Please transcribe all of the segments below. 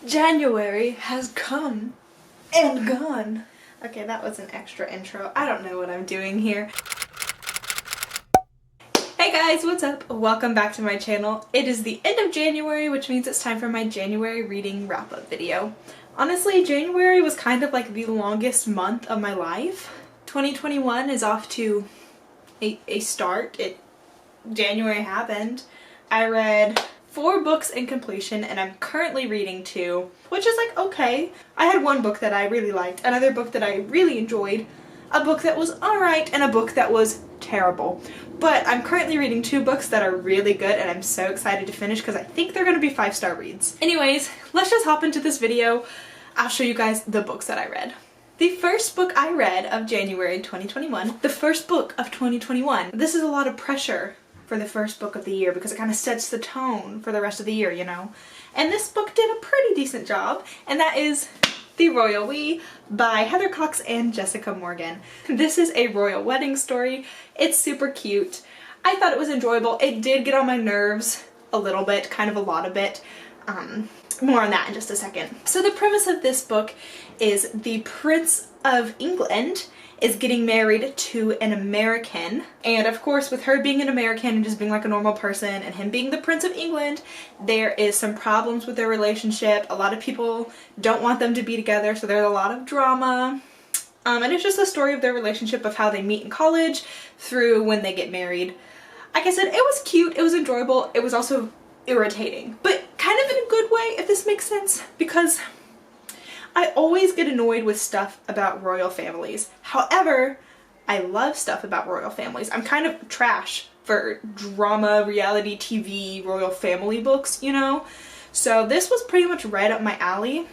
January has come and gone. Okay, that was an extra intro. I don't know what I'm doing here. Hey guys, what's up? Welcome back to my channel. It is the end of January, which means it's time for my January reading wrap-up video. Honestly, January was kind of like the longest month of my life. 2021 is off to a start. January happened. I read 4 books in completion and I'm currently reading 2, which is like okay. I had one book that I really liked, another book that I really enjoyed, a book that was alright, and a book that was terrible. But I'm currently reading 2 books that are really good and I'm so excited to finish because I think they're going to be 5-star reads. Anyways, let's just hop into this video. I'll show you guys the books that I read. The first book I read of January 2021, the first book of 2021. This is a lot of pressure for the first book of the year because it kind of sets the tone for the rest of the year, you know. And this book did a pretty decent job, and that is The Royal We by Heather Cox and Jessica Morgan. This is a royal wedding story. It's super cute. I thought it was enjoyable. It did get on my nerves a little bit, kind of a lot of it. More on that in just a second. So the premise of this book is the Prince of England is getting married to an American, and of course with her being an American and just being like a normal person and him being the Prince of England, there is some problems with their relationship. A lot of people don't want them to be together, so there's a lot of drama. And it's just a story of their relationship, of how they meet in college through when they get married. Like I said, it was cute, it was enjoyable, it was also irritating, but kind of in a good way, if this makes sense, because I always get annoyed with stuff about royal families. However, I love stuff about royal families. I'm kind of trash for drama, reality TV, royal family books, you know? So this was pretty much right up my alley.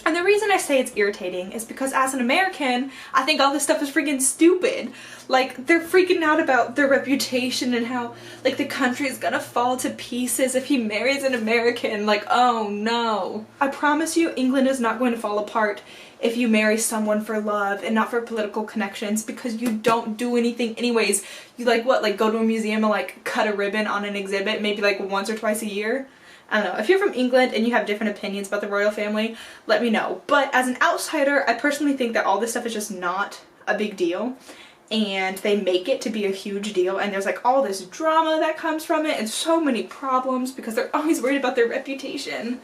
And the reason I say it's irritating is because as an American, I think all this stuff is freaking stupid. Like, they're freaking out about their reputation and how, like, the country is gonna fall to pieces if he marries an American. Like, oh no. I promise you, England is not going to fall apart if you marry someone for love and not for political connections, because you don't do anything anyways. You, like, what, like, go to a museum and, like, cut a ribbon on an exhibit maybe, like, once or twice a year? I don't know. If you're from England and you have different opinions about the royal family, let me know. But as an outsider, I personally think that all this stuff is just not a big deal. And they make it to be a huge deal. And there's like all this drama that comes from it and so many problems because they're always worried about their reputation.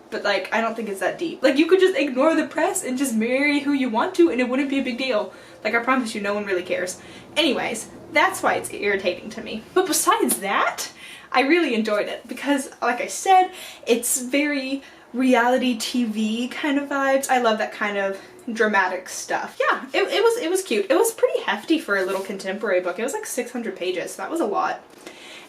But like, I don't think it's that deep. Like, you could just ignore the press and just marry who you want to and it wouldn't be a big deal. Like, I promise you, no one really cares. Anyways, that's why it's irritating to me. But besides that, I really enjoyed it because, like I said, it's very reality TV kind of vibes. I love that kind of dramatic stuff. Yeah, it was cute. It was pretty hefty for a little contemporary book. It was like 600 pages, so that was a lot.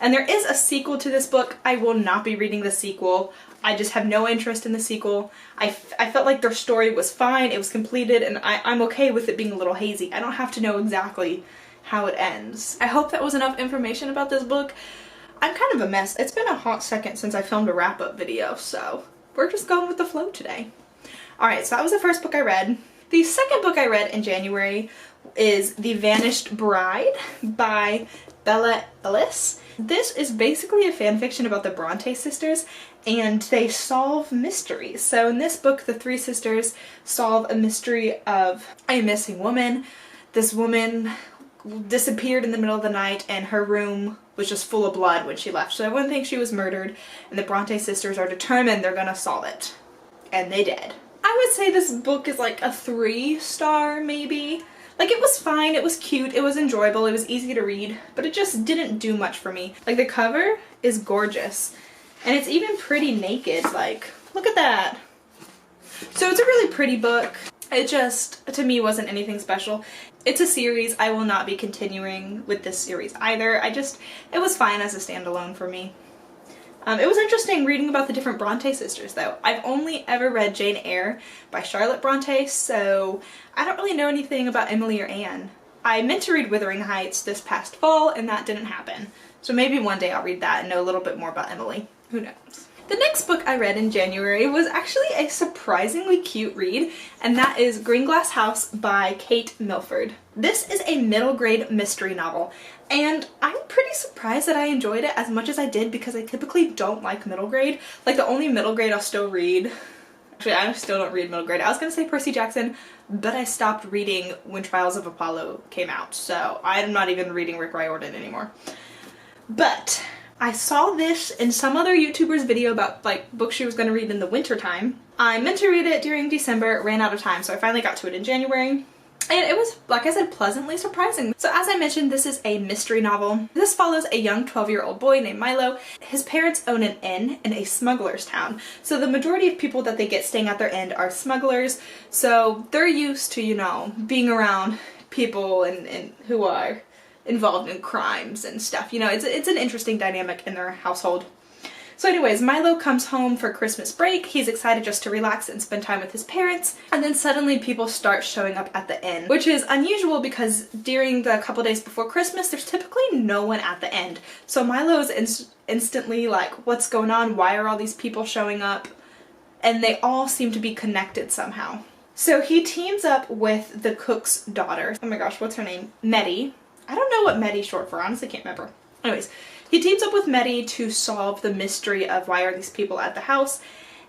And there is a sequel to this book. I will not be reading the sequel. I just have no interest in the sequel. I felt like their story was fine, it was completed, and I'm okay with it being a little hazy. I don't have to know exactly how it ends. I hope that was enough information about this book. I'm kind of a mess. It's been a hot second since I filmed a wrap-up video, so we're just going with the flow today. Alright, so that was the first book I read. The second book I read in January is The Vanished Bride by Bella Ellis. This is basically a fanfiction about the Bronte sisters, and they solve mysteries. So in this book, the 3 sisters solve a mystery of a missing woman. This woman disappeared in the middle of the night and her room was just full of blood when she left. So everyone thinks she was murdered, and the Bronte sisters are determined they're gonna solve it. And they did. I would say this book is like a 3-star maybe. Like, it was fine, it was cute, it was enjoyable, it was easy to read, but it just didn't do much for me. Like, the cover is gorgeous, and it's even pretty naked, like, look at that. So it's a really pretty book. It just, to me, wasn't anything special. It's a series. I will not be continuing with this series either. It was fine as a standalone for me. It was interesting reading about the different Bronte sisters, though. I've only ever read Jane Eyre by Charlotte Bronte, so I don't really know anything about Emily or Anne. I meant to read Wuthering Heights this past fall, and that didn't happen. So maybe one day I'll read that and know a little bit more about Emily. Who knows? The next book I read in January was actually a surprisingly cute read, and that is Green Glass House by Kate Milford. This is a middle grade mystery novel, and I'm pretty surprised that I enjoyed it as much as I did because I typically don't like middle grade. Like, the only middle grade I'll still read Actually, I still don't read middle grade. I was gonna say Percy Jackson, but I stopped reading when Trials of Apollo came out, so I'm not even reading Rick Riordan anymore. But I saw this in some other YouTuber's video about like books she was gonna read in the winter time. I meant to read it during December, ran out of time, so I finally got to it in January. And it was, like I said, pleasantly surprising. So as I mentioned, this is a mystery novel. This follows a young 12-year-old boy named Milo. His parents own an inn in a smuggler's town. So the majority of people that they get staying at their inn are smugglers. So they're used to, you know, being around people and who are involved in crimes and stuff. You know, it's an interesting dynamic in their household. So anyways, Milo comes home for Christmas break. He's excited just to relax and spend time with his parents. And then suddenly people start showing up at the inn, which is unusual because during the couple days before Christmas, there's typically no one at the inn. So Milo's instantly like, what's going on? Why are all these people showing up? And they all seem to be connected somehow. So he teams up with the cook's daughter. Oh my gosh, what's her name? Meddy. I don't know what Meddy's short for, honestly can't remember. Anyways, he teams up with Meddy to solve the mystery of why are these people at the house.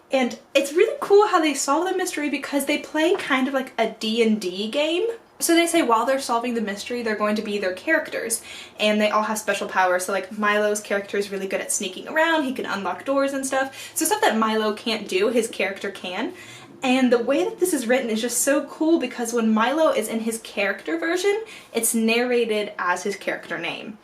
And it's really cool how they solve the mystery because they play kind of like a D&D game. So they say while they're solving the mystery, they're going to be their characters. And they all have special powers. So like Milo's character is really good at sneaking around. He can unlock doors and stuff. So stuff that Milo can't do, his character can. And the way that this is written is just so cool because when Milo is in his character version, it's narrated as his character name.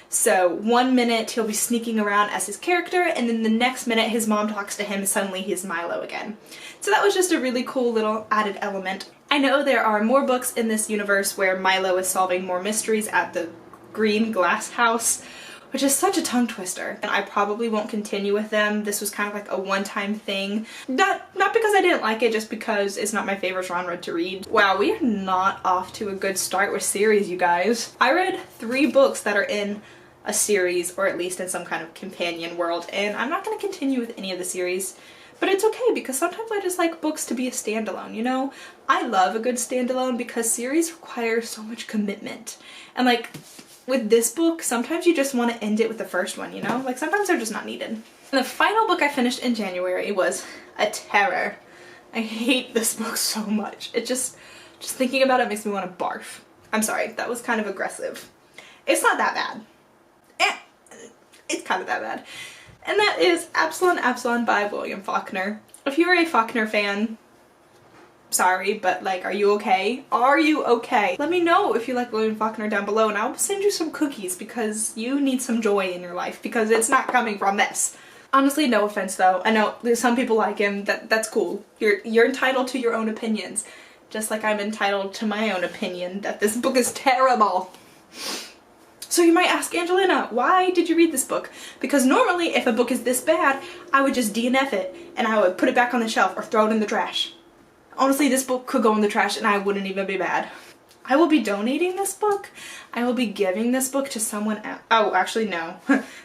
So 1 minute he'll be sneaking around as his character, and then the next minute his mom talks to him and suddenly he's Milo again. So that was just a really cool little added element. I know there are more books in this universe where Milo is solving more mysteries at the green glass house, which is such a tongue twister, and I probably won't continue with them. This was kind of like a one-time thing. Not because I didn't like it, just because it's not my favorite genre to read. Wow, we are not off to a good start with series, you guys. I read 3 books that are in a series, or at least in some kind of companion world, and I'm not going to continue with any of the series. But it's okay because sometimes I just like books to be a standalone, you know? I love a good standalone because series require so much commitment. And like, with this book, sometimes you just want to end it with the first one, you know? Like, sometimes they're just not needed. And the final book I finished in January was A Terror. I hate this book so much. It just thinking about it makes me want to barf. I'm sorry, that was kind of aggressive. It's not that bad. It's kind of that bad. And that is Absalom, Absalom by William Faulkner. If you're a Faulkner fan, sorry, but like, are you okay? Are you okay? Let me know if you like William Faulkner down below and I'll send you some cookies because you need some joy in your life because it's not coming from this. Honestly, no offense though. I know some people like him, that's cool. You're entitled to your own opinions. Just like I'm entitled to my own opinion that this book is terrible. So you might ask, Angelina, why did you read this book? Because normally if a book is this bad, I would just DNF it and I would put it back on the shelf or throw it in the trash. Honestly, this book could go in the trash and I wouldn't even be mad. I will be donating this book. I will be giving this book to someone else. Oh, actually no.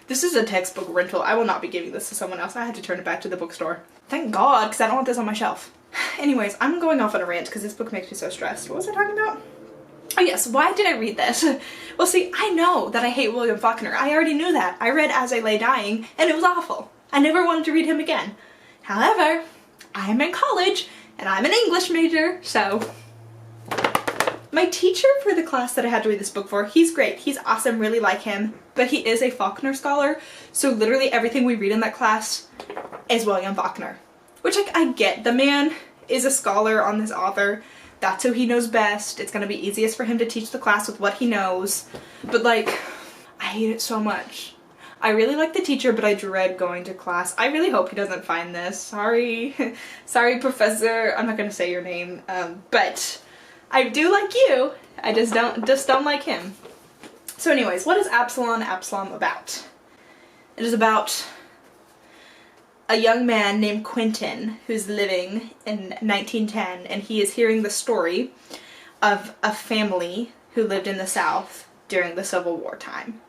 This is a textbook rental. I will not be giving this to someone else. I had to turn it back to the bookstore. Thank God, because I don't want this on my shelf. Anyways, I'm going off on a rant because this book makes me so stressed. What was I talking about? Oh yes, why did I read this? Well see, I know that I hate William Faulkner. I already knew that. I read As I Lay Dying and it was awful. I never wanted to read him again. However, I am in college and I'm an English major, so my teacher for the class that I had to read this book for, he's great, he's awesome, really like him, but he is a Faulkner scholar, so literally everything we read in that class is William Faulkner. Which, like, I get, the man is a scholar on this author, that's who he knows best, it's gonna be easiest for him to teach the class with what he knows, but like, I hate it so much. I really like the teacher, but I dread going to class. I really hope he doesn't find this. Sorry. Sorry, Professor. I'm not gonna say your name, but I do like you. I just don't like him. So anyways, what is Absalom about? It is about a young man named Quentin who's living in 1910, and he is hearing the story of a family who lived in the South during the Civil War time.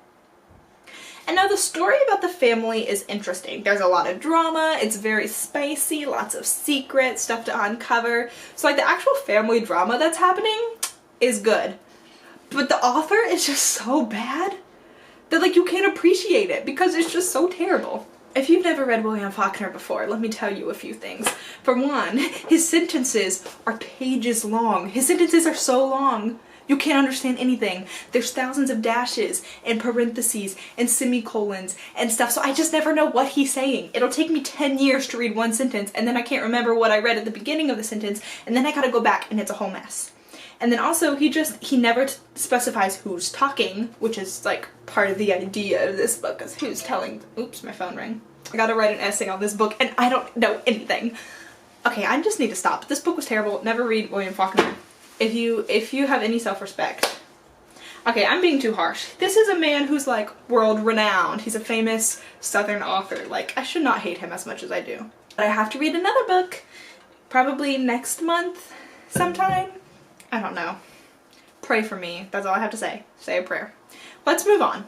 And now the story about the family is interesting. There's a lot of drama, it's very spicy, lots of secrets, stuff to uncover. So like the actual family drama that's happening is good. But the author is just so bad that like you can't appreciate it because it's just so terrible. If you've never read William Faulkner before, let me tell you a few things. For one, his sentences are pages long. His sentences are so long, you can't understand anything. There's thousands of dashes and parentheses and semicolons and stuff, so I just never know what he's saying. It'll take me 10 years to read one sentence, and then I can't remember what I read at the beginning of the sentence, and then I gotta go back, and it's a whole mess. And then also, he never specifies who's talking, which is like part of the idea of this book, is who's telling. Oops, my phone rang. I gotta write an essay on this book, and I don't know anything. Okay, I just need to stop. This book was terrible. Never read William Faulkner. If you have any self-respect. Okay, I'm being too harsh. This is a man who's like world-renowned. He's a famous Southern author. Like, I should not hate him as much as I do. But I have to read another book, probably next month sometime. I don't know. Pray for me. That's all I have to say. Say a prayer. Let's move on.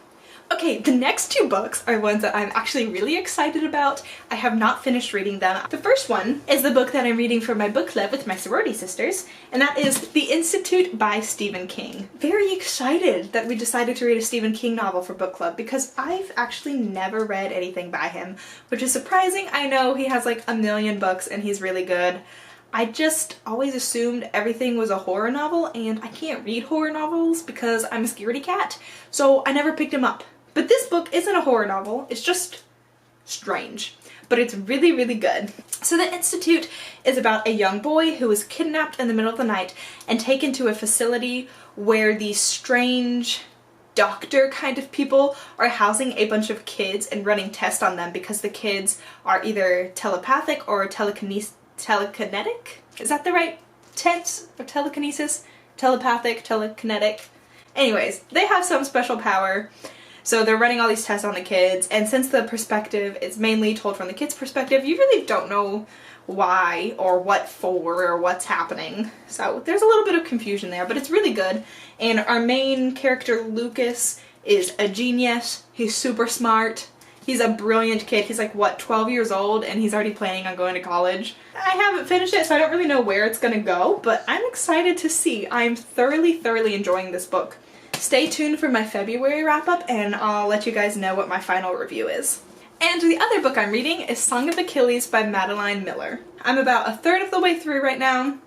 Okay, the next two books are ones that I'm actually really excited about. I have not finished reading them. The first one is the book that I'm reading for my book club with my sorority sisters, and that is The Institute by Stephen King. Very excited that we decided to read a Stephen King novel for book club because I've actually never read anything by him, which is surprising. I know he has like a million books and he's really good. I just always assumed everything was a horror novel, and I can't read horror novels because I'm a scaredy cat, so I never picked him up. But this book isn't a horror novel, it's just strange. But it's really, really good. So The Institute is about a young boy who is kidnapped in the middle of the night and taken to a facility where these strange doctor kind of people are housing a bunch of kids and running tests on them because the kids are either telepathic or telekinetic? Is that the right tense of telekinesis? Telepathic, telekinetic. Anyways, they have some special power. So they're running all these tests on the kids, and since the perspective is mainly told from the kids' perspective, you really don't know why or what for or what's happening. So there's a little bit of confusion there, but it's really good. And our main character, Lucas, is a genius. He's super smart. He's a brilliant kid. He's like, what, 12 years old, and he's already planning on going to college. I haven't finished it, so I don't really know where it's gonna go, but I'm excited to see. I'm thoroughly, thoroughly enjoying this book. Stay tuned for my February wrap-up, and I'll let you guys know what my final review is. And the other book I'm reading is Song of Achilles by Madeline Miller. I'm about a third of the way through right now.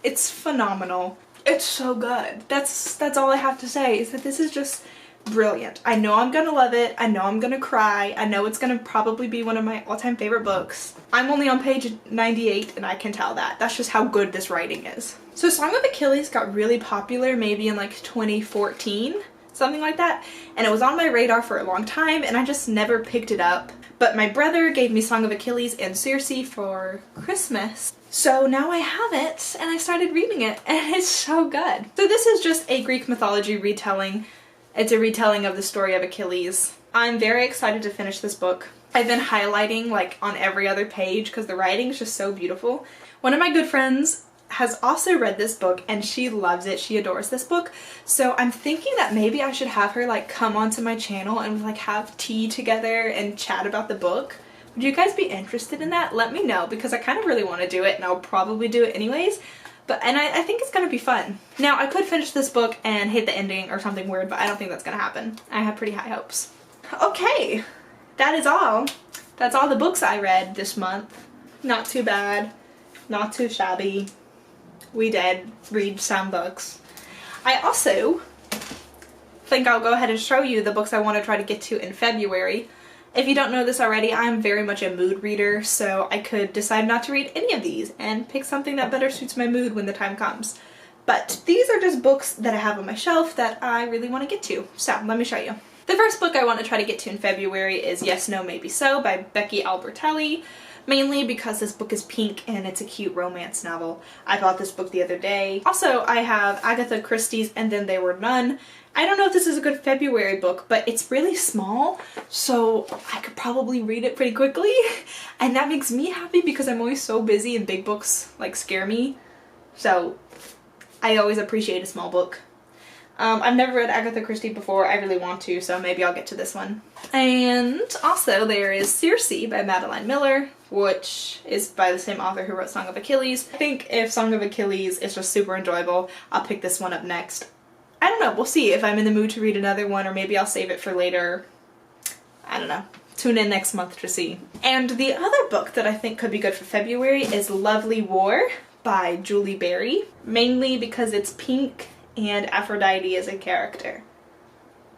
It's phenomenal. It's so good. That's all I have to say, is that this is just brilliant. I know I'm gonna love it. I know I'm gonna cry. I know it's gonna probably be one of my all-time favorite books. I'm only on page 98 and I can tell that. That's just how good this writing is. So Song of Achilles got really popular maybe in like 2014, something like that, and it was on my radar for a long time and I just never picked it up. But my brother gave me Song of Achilles and Circe for Christmas. So now I have it and I started reading it and it's so good. So this is just a Greek mythology retelling. It's a retelling of the story of Achilles. I'm very excited to finish this book. I've been highlighting like on every other page because the writing is just so beautiful. One of my good friends has also read this book and she loves it. She adores this book. So I'm thinking that maybe I should have her like come onto my channel and like have tea together and chat about the book. Would you guys be interested in that? Let me know because I kind of really want to do it and I'll probably do it anyways. And I think it's gonna be fun. Now, I could finish this book and hate the ending or something weird, but I don't think that's gonna happen. I have pretty high hopes. Okay, that is all. That's all the books I read this month. Not too bad, not too shabby. We did read some books. I also think I'll go ahead and show you the books I want to try to get to in February. If you don't know this already, I'm very much a mood reader, so I could decide not to read any of these and pick something that better suits my mood when the time comes. But these are just books that I have on my shelf that I really want to get to, so let me show you. The first book I want to try to get to in February is Yes, No, Maybe So by Becky Albertalli, mainly because this book is pink and it's a cute romance novel. I bought this book the other day. Also, I have Agatha Christie's And Then They Were None. I don't know if this is a good February book, but it's really small, so I could probably read it pretty quickly, and that makes me happy because I'm always so busy and big books like scare me, so I always appreciate a small book. I've never read Agatha Christie before. I really want to, so maybe I'll get to this one. And also there is Circe by Madeline Miller, which is by the same author who wrote Song of Achilles. I think if Song of Achilles is just super enjoyable, I'll pick this one up next. I don't know, we'll see if I'm in the mood to read another one, or maybe I'll save it for later. I don't know. tune in next month to see. And the other book that I think could be good for February is Lovely War by Julie Berry, mainly because it's pink and Aphrodite is a character.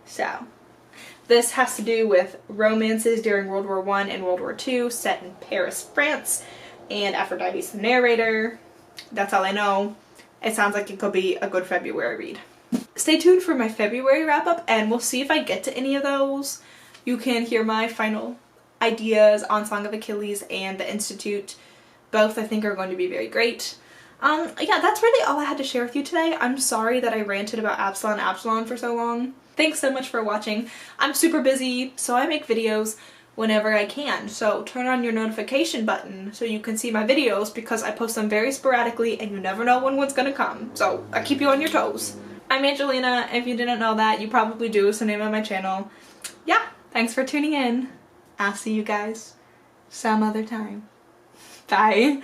So, this has to do with romances during World War I and World War II set in Paris, France, and Aphrodite's the narrator. That's all I know. It sounds like it could be a good February read. Stay tuned for my February wrap-up and we'll see if I get to any of those. You can hear my final ideas on Song of Achilles and The Institute. Both I think are going to be very great. Yeah, that's really all I had to share with you today. I'm sorry that I ranted about Absalom for so long. Thanks so much for watching. I'm super busy, so I make videos whenever I can. So turn on your notification button so you can see my videos because I post them very sporadically and you never know when one's gonna come. So I keep you on your toes. I'm Angelina. If you didn't know that, you probably do. It's the name of my channel. Yeah, thanks for tuning in. I'll see you guys some other time. Bye.